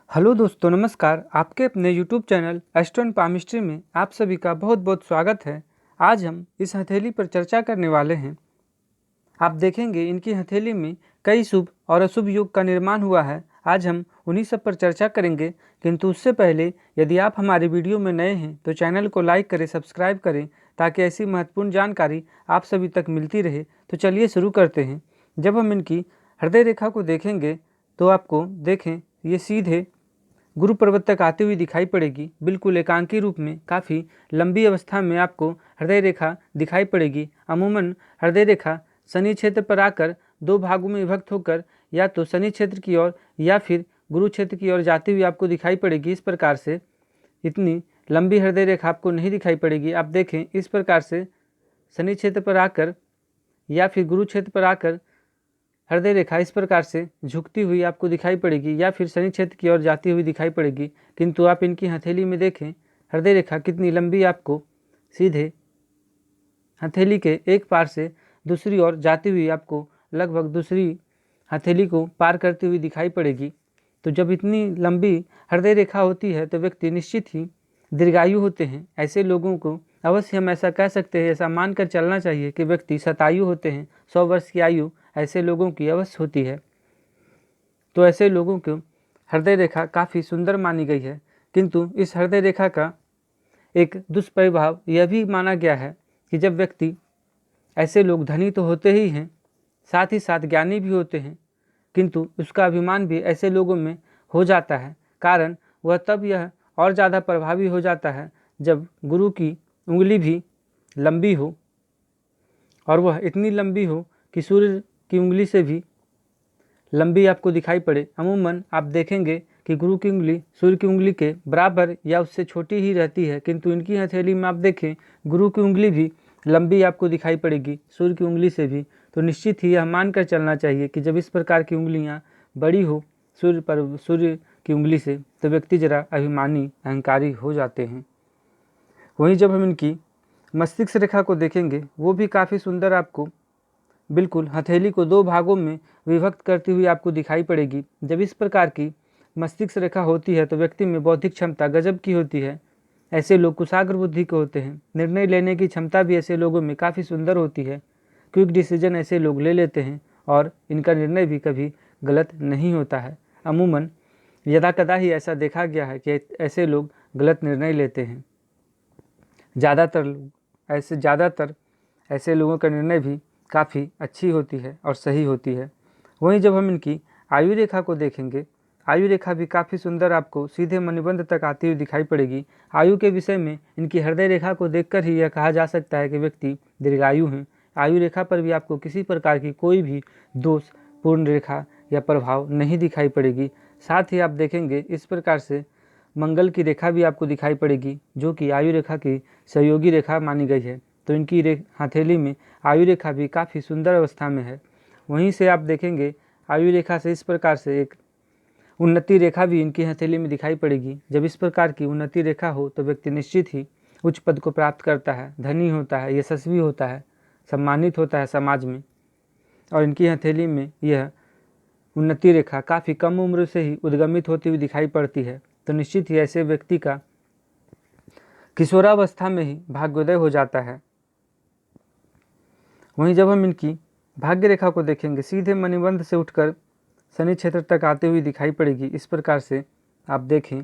Hello दोस्तों, नमस्कार। आपके अपने YouTube channel astro and palmistry में आप सभी का बहुत बहुत स्वागत है। आज हम इस हथेली पर चर्चा करने वाले हैं। आप देखेंगे इनकी हथेली में कई शुभ और अशुभ योग का निर्माण हुआ है। आज हम उन्हीं सब पर चर्चा करेंगे, किंतु उससे पहले यदि आप हमारी वीडियो में नए हैं तो चैनल को लाइक करें, सब्सक्राइब करें, ताकि ऐसी महत्वपूर्ण जानकारी आप सभी तक मिलती रहे। तो चलिए शुरू करते हैं। जब हम इनकी हृदय रेखा को देखेंगे तो आपको देखें ये सीधे गुरु पर्वत तक आती हुई दिखाई पड़ेगी। बिल्कुल एकांकी रूप में काफ़ी लंबी अवस्था में आपको हृदय रेखा दिखाई पड़ेगी। अमूमन हृदय रेखा शनि क्षेत्र पर आकर दो भागों में विभक्त होकर या तो शनि क्षेत्र की ओर या फिर गुरु क्षेत्र की ओर जाती हुई आपको दिखाई पड़ेगी। इस प्रकार से इतनी लंबी हृदय रेखा आपको नहीं दिखाई पड़ेगी। आप देखें इस प्रकार से शनि क्षेत्र पर आकर या फिर गुरु क्षेत्र पर आकर हृदय रेखा इस प्रकार से झुकती हुई आपको दिखाई पड़ेगी या फिर शनि क्षेत्र की ओर जाती हुई दिखाई पड़ेगी। किंतु आप इनकी हथेली में देखें हृदय रेखा कितनी लंबी आपको सीधे हथेली के एक पार से दूसरी ओर जाती हुई आपको लगभग दूसरी हथेली को पार करती हुई दिखाई पड़ेगी। तो जब इतनी लंबी हृदय रेखा होती है तो व्यक्ति निश्चित ही दीर्घायु होते हैं। ऐसे लोगों को अवश्य हम ऐसा कह सकते हैं, ऐसा मानकर चलना चाहिए कि व्यक्ति शतायु होते हैं। 100 वर्ष की आयु ऐसे लोगों की अवश्य होती है। तो ऐसे लोगों को हृदय रेखा काफ़ी सुंदर मानी गई है। किंतु इस हृदय रेखा का एक दुष्प्रभाव यह भी माना गया है कि जब व्यक्ति, ऐसे लोग धनी तो होते ही हैं, साथ ही साथ ज्ञानी भी होते हैं, किंतु उसका अभिमान भी ऐसे लोगों में हो जाता है। कारण वह तब यह और ज़्यादा प्रभावी हो जाता है जब गुरु की उंगली भी लंबी हो, और वह इतनी लंबी हो कि सूर्य की उंगली से भी लंबी आपको दिखाई पड़े। अमूमन आप देखेंगे कि गुरु की उंगली सूर्य की उंगली के बराबर या उससे छोटी ही रहती है, किंतु इनकी हथेली में आप देखें गुरु की उंगली भी लंबी आपको दिखाई पड़ेगी सूर्य की उंगली से भी। तो निश्चित ही यह मानकर चलना चाहिए कि जब इस प्रकार की उंगलियां बड़ी हो सूर्य की उंगली से तो व्यक्ति जरा अभिमानी, अहंकारी हो जाते हैं। वहीं जब हम इनकी मस्तिष्क रेखा को देखेंगे वो भी काफ़ी सुंदर आपको बिल्कुल हथेली को दो भागों में विभक्त करती हुई आपको दिखाई पड़ेगी। जब इस प्रकार की मस्तिष्क रेखा होती है तो व्यक्ति में बौद्धिक क्षमता गजब की होती है। ऐसे लोग कुशाग्र बुद्धि के होते हैं। निर्णय लेने की क्षमता भी ऐसे लोगों में काफ़ी सुंदर होती है। क्विक डिसीजन ऐसे लोग ले लेते हैं और इनका निर्णय भी कभी गलत नहीं होता है। अमूमन यदाकदा ही ऐसा देखा गया है कि ऐसे लोग गलत निर्णय लेते हैं। ज़्यादातर ऐसे लोगों का निर्णय भी काफ़ी अच्छी होती है और सही होती है। वहीं जब हम इनकी आयु रेखा को देखेंगे, आयु रेखा भी काफ़ी सुंदर आपको सीधे मणिबंध तक आती हुई दिखाई पड़ेगी। आयु के विषय में इनकी हृदय रेखा को देखकर ही यह कहा जा सकता है कि व्यक्ति दीर्घायु हैं। आयु रेखा पर भी आपको किसी प्रकार की कोई भी दोष पूर्ण रेखा या प्रभाव नहीं दिखाई पड़ेगी। साथ ही आप देखेंगे इस प्रकार से मंगल की रेखा भी आपको दिखाई पड़ेगी, जो कि आयु रेखा की सहयोगी रेखा मानी गई है। तो इनकी हथेली में आयु रेखा भी काफ़ी सुंदर अवस्था में है। वहीं से आप देखेंगे आयु रेखा से इस प्रकार से एक उन्नति रेखा भी इनकी हथेली में दिखाई पड़ेगी। जब इस प्रकार की उन्नति रेखा हो तो व्यक्ति निश्चित ही उच्च पद को प्राप्त करता है, धनी होता है, यशस्वी होता है, सम्मानित होता है समाज में। और इनकी हथेली में यह उन्नति रेखा काफ़ी कम उम्र से ही उद्गमित होती हुई दिखाई पड़ती है। तो निश्चित ही ऐसे व्यक्ति का किशोरावस्था में ही भाग्योदय हो जाता है। वहीं जब हम इनकी भाग्य रेखा को देखेंगे, सीधे मणिबंध से उठकर शनि क्षेत्र तक आती हुई दिखाई पड़ेगी। इस प्रकार से आप देखें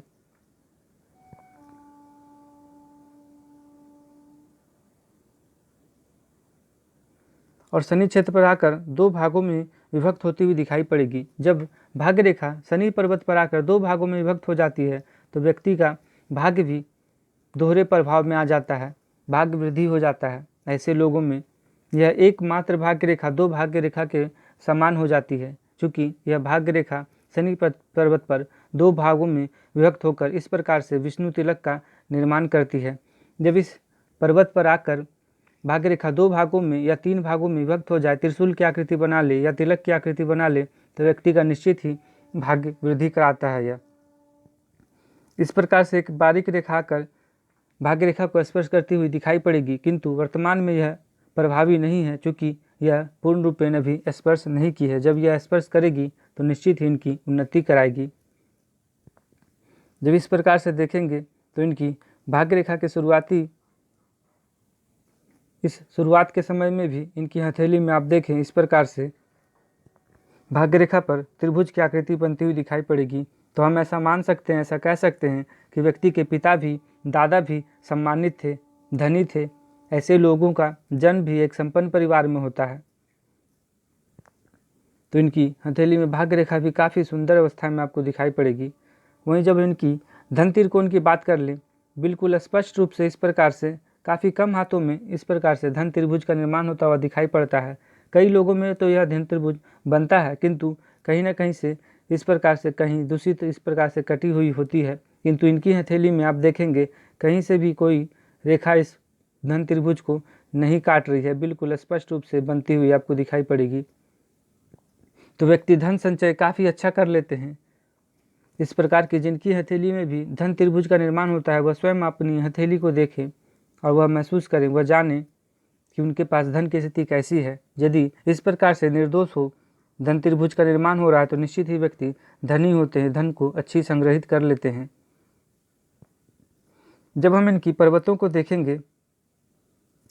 और शनि क्षेत्र पर आकर दो भागों में विभक्त होती हुई दिखाई पड़ेगी। जब भाग्य रेखा शनि पर्वत पर आकर दो भागों में विभक्त हो जाती है तो व्यक्ति का भाग्य भी दोहरे प्रभाव में आ जाता है, भाग्य वृद्धि हो जाता है। ऐसे लोगों में यह एकमात्र भाग्य रेखा दो भाग्य रेखा के समान हो जाती है, क्योंकि यह भाग्य रेखा शनि पर्वत पर दो भागों में विभक्त होकर इस प्रकार से विष्णु तिलक का निर्माण करती है। जब इस पर्वत पर आकर भाग्य रेखा दो भागों में या तीन भागों में विभक्त हो जाए, त्रिशूल की आकृति बना ले या तिलक की आकृति बना ले, तो व्यक्ति का निश्चित ही भाग्य वृद्धि कराता है। यह इस प्रकार से एक बारीक रेखा आकर भाग्य रेखा को स्पर्श करती हुई दिखाई पड़ेगी, किंतु वर्तमान में यह प्रभावी नहीं है, क्योंकि यह पूर्ण रूपेण अभी स्पर्श नहीं की है। जब यह स्पर्श करेगी तो निश्चित ही इनकी उन्नति कराएगी। जब इस प्रकार से देखेंगे तो इनकी भाग्य रेखा के शुरुआत के समय में भी इनकी हथेली में आप देखें इस प्रकार से भाग्य रेखा पर त्रिभुज की आकृति बनती हुई दिखाई पड़ेगी। तो हम ऐसा मान सकते हैं, ऐसा कह सकते हैं कि व्यक्ति के पिता भी, दादा भी सम्मानित थे, धनी थे। ऐसे लोगों का जन्म भी एक संपन्न परिवार में होता है। तो इनकी हथेली में भाग्य रेखा भी काफ़ी सुंदर अवस्था में आपको दिखाई पड़ेगी। वहीं जब इनकी धन त्रिकोण की बात कर लें, बिल्कुल स्पष्ट रूप से इस प्रकार से काफ़ी कम हाथों में इस प्रकार से धन त्रिभुज का निर्माण होता हुआ दिखाई पड़ता है। कई लोगों में तो यह धन त्रिभुज बनता है, किंतु कहीं ना कहीं से इस प्रकार से कहीं दूषित इस प्रकार से कटी हुई होती है। किंतु इनकी हथेली में आप देखेंगे कहीं से भी कोई रेखा इस धन त्रिभुज को नहीं काट रही है, बिल्कुल स्पष्ट रूप से बनती हुई आपको दिखाई पड़ेगी। तो व्यक्ति धन संचय काफ़ी अच्छा कर लेते हैं। इस प्रकार की जिनकी हथेली में भी धन त्रिभुज का निर्माण होता है, वह स्वयं अपनी हथेली को देखें और वह महसूस करें, वह जाने कि उनके पास धन की स्थिति कैसी है। यदि इस प्रकार से निर्दोष हो, धन त्रिभुज का निर्माण हो रहा है, तो निश्चित ही व्यक्ति धनी होते हैं, धन को अच्छी संग्रहित कर लेते हैं। जब हम इनकी पर्वतों को देखेंगे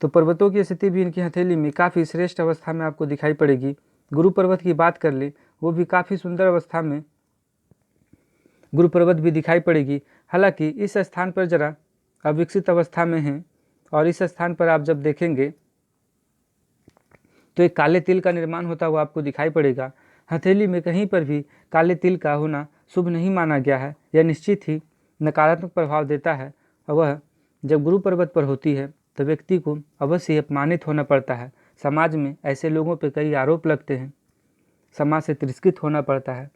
तो पर्वतों की स्थिति भी इनकी हथेली में काफ़ी श्रेष्ठ अवस्था में आपको दिखाई पड़ेगी। गुरु पर्वत की बात कर ले, वो भी काफ़ी सुंदर अवस्था में गुरु पर्वत भी दिखाई पड़ेगी। हालांकि इस स्थान पर जरा अविकसित अवस्था में है, और इस स्थान पर आप जब देखेंगे तो एक काले तिल का निर्माण होता हुआ आपको दिखाई पड़ेगा। हथेली में कहीं पर भी काले तिल का होना शुभ नहीं माना गया है, यह निश्चित ही नकारात्मक प्रभाव देता है। और वह जब गुरु पर्वत पर होती है तो व्यक्ति को अवश्य अपमानित होना पड़ता है। समाज में ऐसे लोगों पर कई आरोप लगते हैं, समाज से तिरस्कृत होना पड़ता है।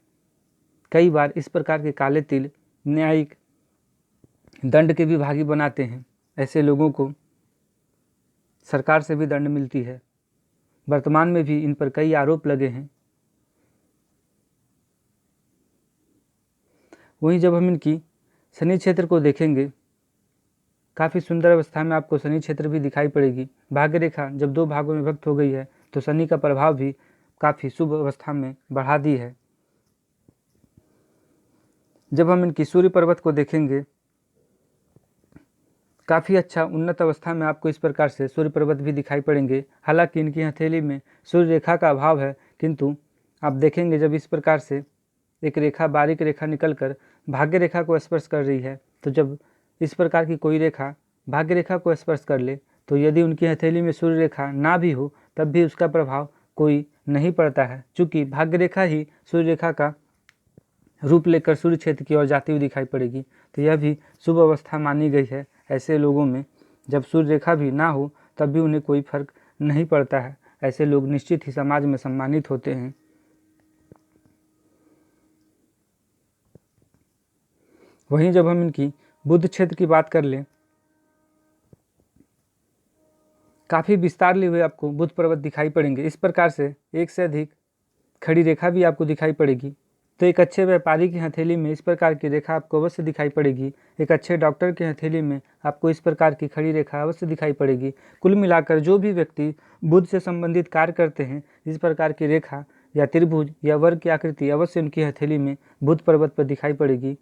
कई बार इस प्रकार के काले तिल न्यायिक दंड के भी भागी बनाते हैं। ऐसे लोगों को सरकार से भी दंड मिलती है। वर्तमान में भी इन पर कई आरोप लगे हैं। वहीं जब हम इनकी शनि क्षेत्र को देखेंगे, काफ़ी सुंदर अवस्था में आपको शनि क्षेत्र भी दिखाई पड़ेगी। भाग्य रेखा जब दो भागों में विभक्त हो गई है तो शनि का प्रभाव भी काफ़ी शुभ अवस्था में बढ़ा दी है। जब हम इनकी सूर्य पर्वत को देखेंगे, काफ़ी अच्छा उन्नत अवस्था में आपको इस प्रकार से सूर्य पर्वत भी दिखाई पड़ेंगे। हालांकि इनकी हथेली में सूर्य रेखा का अभाव है, किंतु आप देखेंगे जब इस प्रकार से एक रेखा, बारीक रेखा निकलकर भाग्य रेखा को स्पर्श कर रही है, तो जब इस प्रकार की कोई रेखा भाग्य रेखा को स्पर्श कर ले, तो यदि उनकी हथेली में सूर्य रेखा ना भी हो तब भी उसका प्रभाव कोई नहीं पड़ता है, चूँकि भाग्य रेखा ही सूर्य रेखा का रूप लेकर सूर्य क्षेत्र की ओर जाती हुई दिखाई पड़ेगी। तो यह भी शुभ अवस्था मानी गई है। ऐसे लोगों में जब सूर्य रेखा भी ना हो तब भी उन्हें कोई फर्क नहीं पड़ता है। ऐसे लोग निश्चित ही समाज में सम्मानित होते हैं। वहीं जब हम इनकी बुध क्षेत्र की बात कर लें, काफ़ी विस्तार लिए हुए आपको बुध पर्वत दिखाई पड़ेंगे। इस प्रकार से एक से अधिक खड़ी रेखा भी आपको दिखाई पड़ेगी। तो एक अच्छे व्यापारी की हथेली में इस प्रकार की रेखा आपको अवश्य दिखाई पड़ेगी। एक अच्छे डॉक्टर की हथेली में आपको इस प्रकार की खड़ी रेखा अवश्य दिखाई पड़ेगी। कुल मिलाकर जो भी व्यक्ति बुध से संबंधित कार्य करते हैं, इस प्रकार की रेखा या त्रिभुज या वर्ग की आकृति अवश्य उनकी हथेली में बुध पर्वत पर दिखाई पड़ेगी।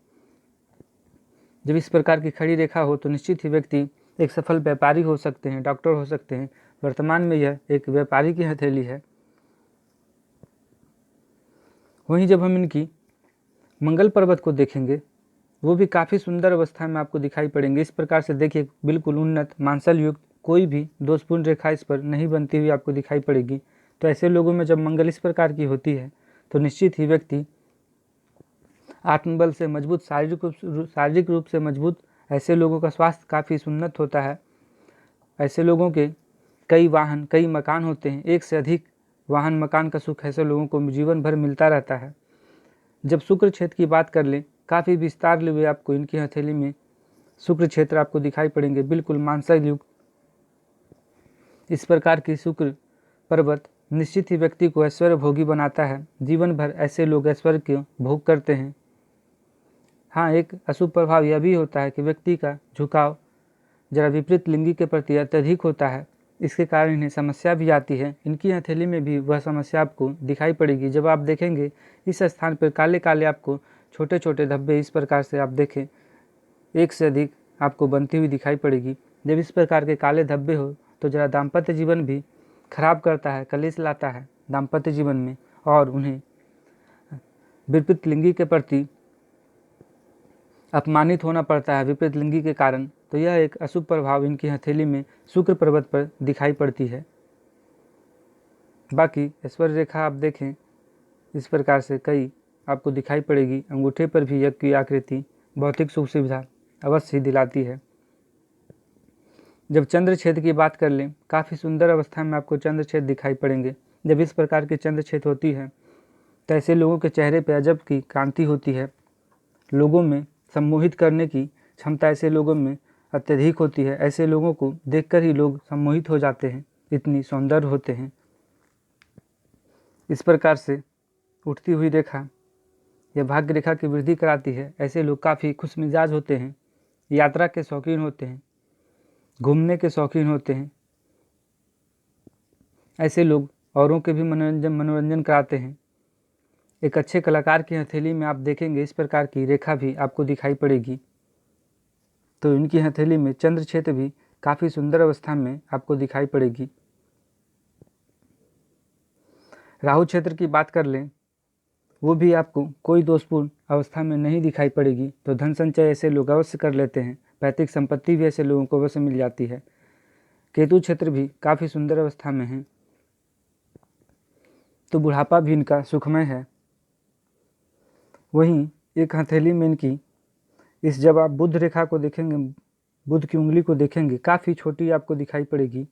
जब इस प्रकार की खड़ी रेखा हो तो निश्चित ही व्यक्ति एक सफल व्यापारी हो सकते हैं, डॉक्टर हो सकते हैं। वर्तमान में यह एक व्यापारी की हथेली है। वहीं जब हम इनकी मंगल पर्वत को देखेंगे, वो भी काफ़ी सुंदर अवस्था में आपको दिखाई पड़ेंगे। इस प्रकार से देखिए, बिल्कुल उन्नत मांसल युक्त, कोई भी दोषपूर्ण रेखा इस पर नहीं बनती हुई आपको दिखाई पड़ेगी। तो ऐसे लोगों में जब मंगल इस प्रकार की होती है तो निश्चित ही व्यक्ति आत्मबल से मजबूत, शारीरिक रूप से मजबूत, ऐसे लोगों का स्वास्थ्य काफ़ी उन्नत होता है। ऐसे लोगों के कई वाहन, कई मकान होते हैं, एक से अधिक वाहन, मकान का सुख ऐसे लोगों को जीवन भर मिलता रहता है। जब शुक्र क्षेत्र की बात कर लें, काफ़ी विस्तार लिए हुए आपको इनकी हथेली में शुक्र क्षेत्र आपको दिखाई पड़ेंगे, बिल्कुल मांसल युक्त। इस प्रकार की शुक्र पर्वत निश्चित ही व्यक्ति को ऐश्वर्य भोगी बनाता है। जीवन भर ऐसे लोग ऐश्वर्य के भोग करते हैं। हाँ, एक अशुभ प्रभाव यह भी होता है कि व्यक्ति का झुकाव जरा विपरीत लिंगी के प्रति अत्यधिक होता है। इसके कारण इन्हें समस्या भी आती है। इनकी हथेली में भी वह समस्या आपको दिखाई पड़ेगी। जब आप देखेंगे इस स्थान पर काले काले आपको छोटे छोटे धब्बे इस प्रकार से आप देखें एक से अधिक आपको बनती हुई दिखाई पड़ेगी। जब इस प्रकार के काले धब्बे हो तो जरा दाम्पत्य जीवन भी खराब करता है, कलेश लाता है दाम्पत्य जीवन में, और उन्हें विपरीत लिंगी के प्रति अपमानित होना पड़ता है विपरीत लिंगी के कारण। तो यह एक अशुभ प्रभाव इनकी हथेली में शुक्र पर्वत पर दिखाई पड़ती है। बाकी ऐश्वर्य रेखा आप देखें इस प्रकार से कई आपको दिखाई पड़ेगी। अंगूठे पर भी यज्ञ की आकृति भौतिक सुख सुविधा अवश्य ही दिलाती है। जब चंद्र छेद की बात कर लें, काफ़ी सुंदर अवस्था में आपको चंद्र छेद दिखाई पड़ेंगे। जब इस प्रकार की चंद्र छेद होती है तो ऐसे लोगों के चेहरे पर अजब की कांति होती है। लोगों में सम्मोहित करने की क्षमता ऐसे लोगों में अत्यधिक होती है। ऐसे लोगों को देखकर ही लोग सम्मोहित हो जाते हैं, इतनी सौंदर्य होते हैं। इस प्रकार से उठती हुई रेखा यह भाग्य रेखा की वृद्धि कराती है। ऐसे लोग काफ़ी खुशमिजाज होते हैं, यात्रा के शौकीन होते हैं, घूमने के शौकीन होते हैं। ऐसे लोग औरों के भी मनोरंजन कराते हैं। एक अच्छे कलाकार की हथेली में आप देखेंगे इस प्रकार की रेखा भी आपको दिखाई पड़ेगी। तो इनकी हथेली में चंद्र क्षेत्र भी काफ़ी सुंदर अवस्था में आपको दिखाई पड़ेगी। राहु क्षेत्र की बात कर लें, वो भी आपको कोई दोषपूर्ण अवस्था में नहीं दिखाई पड़ेगी। तो धन संचय ऐसे लोग अवश्य कर लेते हैं, पैतृक संपत्ति भी ऐसे लोगों को अवश्य मिल जाती है। केतु क्षेत्र भी काफ़ी सुंदर अवस्था में है, तो बुढ़ापा भी इनका सुखमय है। वहीं एक हथेली में इनकी इस जब आप बुध रेखा को देखेंगे, बुध की उंगली को देखेंगे, काफ़ी छोटी आपको दिखाई पड़ेगी।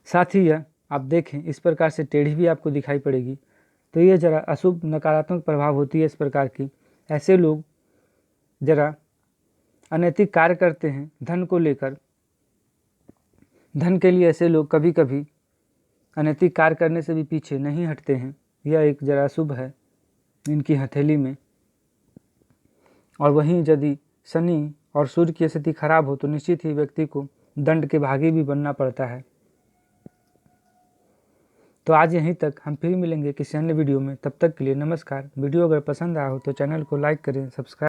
साथ ही यह आप देखें इस प्रकार से टेढ़ी भी आपको दिखाई पड़ेगी। तो ये जरा अशुभ नकारात्मक प्रभाव होती है इस प्रकार की। ऐसे लोग जरा अनैतिक कार्य करते हैं धन को लेकर। धन के लिए ऐसे लोग कभी कभी अनैतिक कार्य करने से भी पीछे नहीं हटते हैं। यह एक जरा अशुभ है इनकी हथेली में। और वहीं यदि शनि और सूर्य की स्थिति खराब हो तो निश्चित ही व्यक्ति को दंड के भागी भी बनना पड़ता है। तो आज यहीं तक, हम फिर मिलेंगे किसी अन्य वीडियो में। तब तक के लिए नमस्कार। वीडियो अगर पसंद आया हो तो चैनल को लाइक करें, सब्सक्राइब